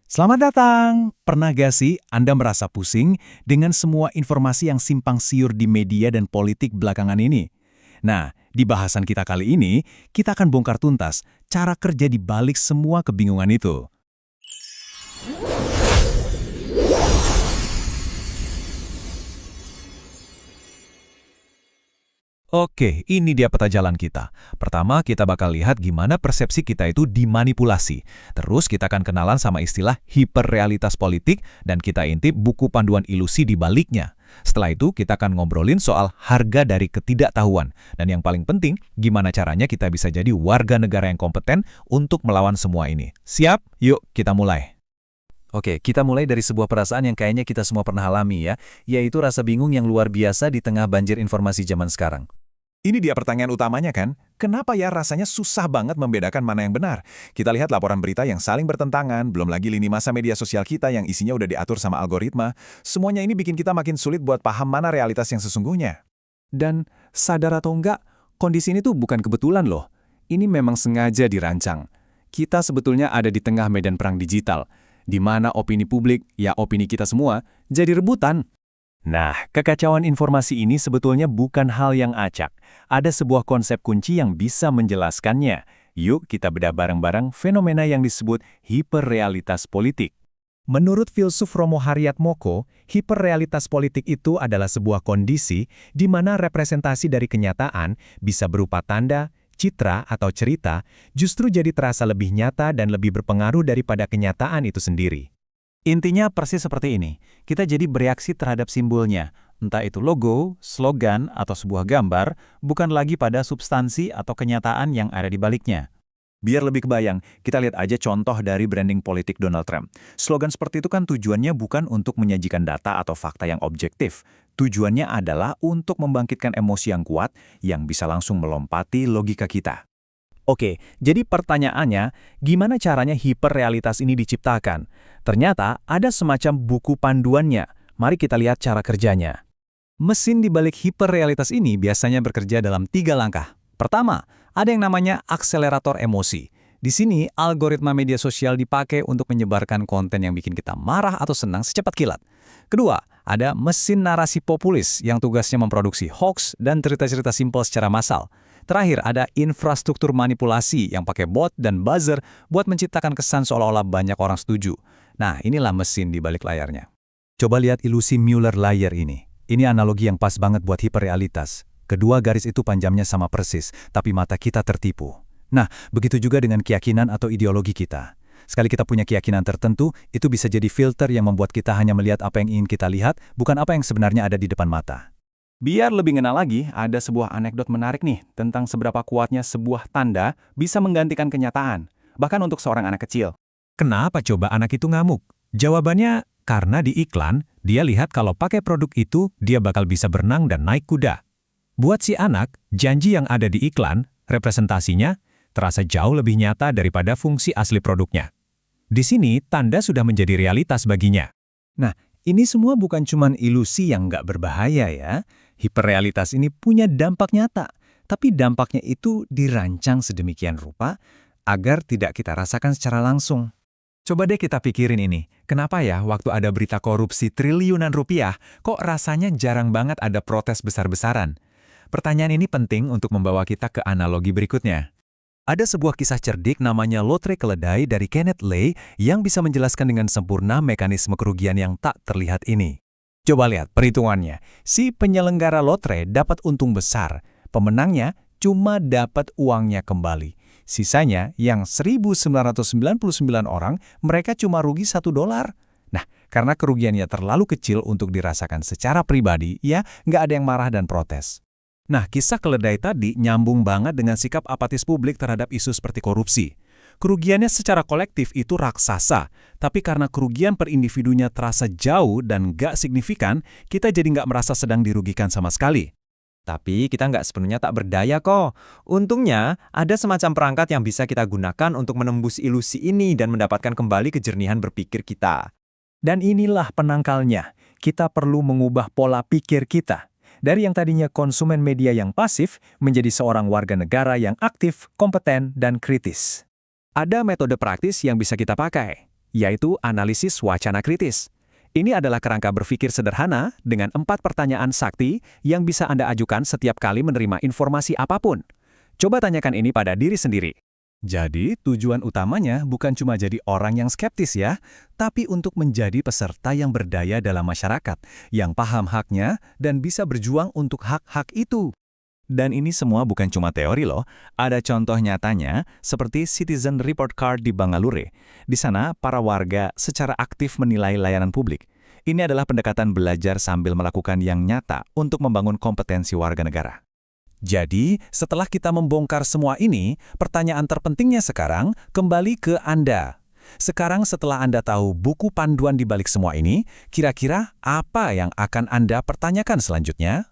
Selamat datang! Pernah gak sih Anda merasa pusing dengan semua informasi yang simpang siur di media dan politik belakangan ini? Nah, di bahasan kita kali ini, kita akan bongkar tuntas cara kerja di balik semua kebingungan itu. Oke, ini dia peta jalan kita. Pertama, kita bakal lihat gimana persepsi kita itu dimanipulasi. Terus kita akan kenalan sama istilah hiperrealitas politik dan kita intip buku panduan ilusi di baliknya. Setelah itu, kita akan ngobrolin soal harga dari ketidaktahuan. Dan yang paling penting, gimana caranya kita bisa jadi warga negara yang kompeten untuk melawan semua ini. Siap? Yuk, kita mulai. Oke, kita mulai dari sebuah perasaan yang kayaknya kita semua pernah alami ya, yaitu rasa bingung yang luar biasa di tengah banjir informasi zaman sekarang. Ini dia pertanyaan utamanya kan, kenapa ya rasanya susah banget membedakan mana yang benar? Kita lihat laporan berita yang saling bertentangan, belum lagi lini masa media sosial kita yang isinya udah diatur sama algoritma. Semuanya ini bikin kita makin sulit buat paham mana realitas yang sesungguhnya. Dan sadar atau enggak, kondisi ini tuh bukan kebetulan loh. Ini memang sengaja dirancang. Kita sebetulnya ada di tengah medan perang digital, di mana opini publik, ya opini kita semua, jadi rebutan. Nah, kekacauan informasi ini sebetulnya bukan hal yang acak. Ada sebuah konsep kunci yang bisa menjelaskannya. Yuk kita bedah bareng-bareng fenomena yang disebut hiperrealitas politik. Menurut filsuf Romo Haryatmoko, hiperrealitas politik itu adalah sebuah kondisi di mana representasi dari kenyataan bisa berupa tanda, citra, atau cerita justru jadi terasa lebih nyata dan lebih berpengaruh daripada kenyataan itu sendiri. Intinya persis seperti ini, kita jadi bereaksi terhadap simbolnya, entah itu logo, slogan, atau sebuah gambar, bukan lagi pada substansi atau kenyataan yang ada di baliknya. Biar lebih kebayang, kita lihat aja contoh dari branding politik Donald Trump. Slogan seperti itu kan tujuannya bukan untuk menyajikan data atau fakta yang objektif. Tujuannya adalah untuk membangkitkan emosi yang kuat yang bisa langsung melompati logika kita. Oke, jadi pertanyaannya, gimana caranya hiperrealitas ini diciptakan? Ternyata ada semacam buku panduannya. Mari kita lihat cara kerjanya. Mesin di balik hiperrealitas ini biasanya bekerja dalam 3 langkah. Pertama, ada yang namanya akselerator emosi. Di sini, algoritma media sosial dipakai untuk menyebarkan konten yang bikin kita marah atau senang secepat kilat. Kedua, ada mesin narasi populis yang tugasnya memproduksi hoax dan cerita-cerita simpel secara massal. Terakhir, ada infrastruktur manipulasi yang pakai bot dan buzzer buat menciptakan kesan seolah-olah banyak orang setuju. Nah, inilah mesin di balik layarnya. Coba lihat ilusi Mueller layer ini. Ini analogi yang pas banget buat hiperrealitas. Kedua garis itu panjangnya sama persis, tapi mata kita tertipu. Nah, begitu juga dengan keyakinan atau ideologi kita. Sekali kita punya keyakinan tertentu, itu bisa jadi filter yang membuat kita hanya melihat apa yang ingin kita lihat, bukan apa yang sebenarnya ada di depan mata. Biar lebih ngenal lagi, ada sebuah anekdot menarik nih tentang seberapa kuatnya sebuah tanda bisa menggantikan kenyataan, bahkan untuk seorang anak kecil. Kenapa coba anak itu ngamuk? Jawabannya, karena di iklan, dia lihat kalau pakai produk itu, dia bakal bisa berenang dan naik kuda. Buat si anak, janji yang ada di iklan, representasinya, terasa jauh lebih nyata daripada fungsi asli produknya. Di sini, tanda sudah menjadi realitas baginya. Nah, ini semua bukan cuma ilusi yang nggak berbahaya ya. Hiperrealitas ini punya dampak nyata, tapi dampaknya itu dirancang sedemikian rupa agar tidak kita rasakan secara langsung. Coba deh kita pikirin ini, kenapa ya waktu ada berita korupsi triliunan rupiah, kok rasanya jarang banget ada protes besar-besaran? Pertanyaan ini penting untuk membawa kita ke analogi berikutnya. Ada sebuah kisah cerdik namanya Lotre Keledai dari Kenneth Lay yang bisa menjelaskan dengan sempurna mekanisme kerugian yang tak terlihat ini. Coba lihat perhitungannya. Si penyelenggara lotre dapat untung besar. Pemenangnya cuma dapat uangnya kembali. Sisanya yang 1.999 orang, mereka cuma rugi $1. Nah, karena kerugiannya terlalu kecil untuk dirasakan secara pribadi, ya nggak ada yang marah dan protes. Nah, kisah keledai tadi nyambung banget dengan sikap apatis publik terhadap isu seperti korupsi. Kerugiannya secara kolektif itu raksasa, tapi karena kerugian per individunya terasa jauh dan nggak signifikan, kita jadi nggak merasa sedang dirugikan sama sekali. Tapi kita nggak sepenuhnya tak berdaya kok. Untungnya, ada semacam perangkat yang bisa kita gunakan untuk menembus ilusi ini dan mendapatkan kembali kejernihan berpikir kita. Dan inilah penangkalnya, kita perlu mengubah pola pikir kita. Dari yang tadinya konsumen media yang pasif, menjadi seorang warga negara yang aktif, kompeten, dan kritis. Ada metode praktis yang bisa kita pakai. yaitu analisis wacana kritis. Ini adalah kerangka berpikir sederhana dengan 4 pertanyaan sakti yang bisa Anda ajukan setiap kali menerima informasi apapun. Coba tanyakan ini pada diri sendiri. Jadi, tujuan utamanya bukan cuma jadi orang yang skeptis ya, tapi untuk menjadi peserta yang berdaya dalam masyarakat, yang paham haknya dan bisa berjuang untuk hak-hak itu. Dan ini semua bukan cuma teori loh, ada contoh nyatanya seperti Citizen Report Card di Bangalore. Di sana, para warga secara aktif menilai layanan publik. Ini adalah pendekatan belajar sambil melakukan yang nyata untuk membangun kompetensi warga negara. Jadi, setelah kita membongkar semua ini, pertanyaan terpentingnya sekarang kembali ke Anda. Sekarang setelah Anda tahu buku panduan di balik semua ini, kira-kira apa yang akan Anda pertanyakan selanjutnya?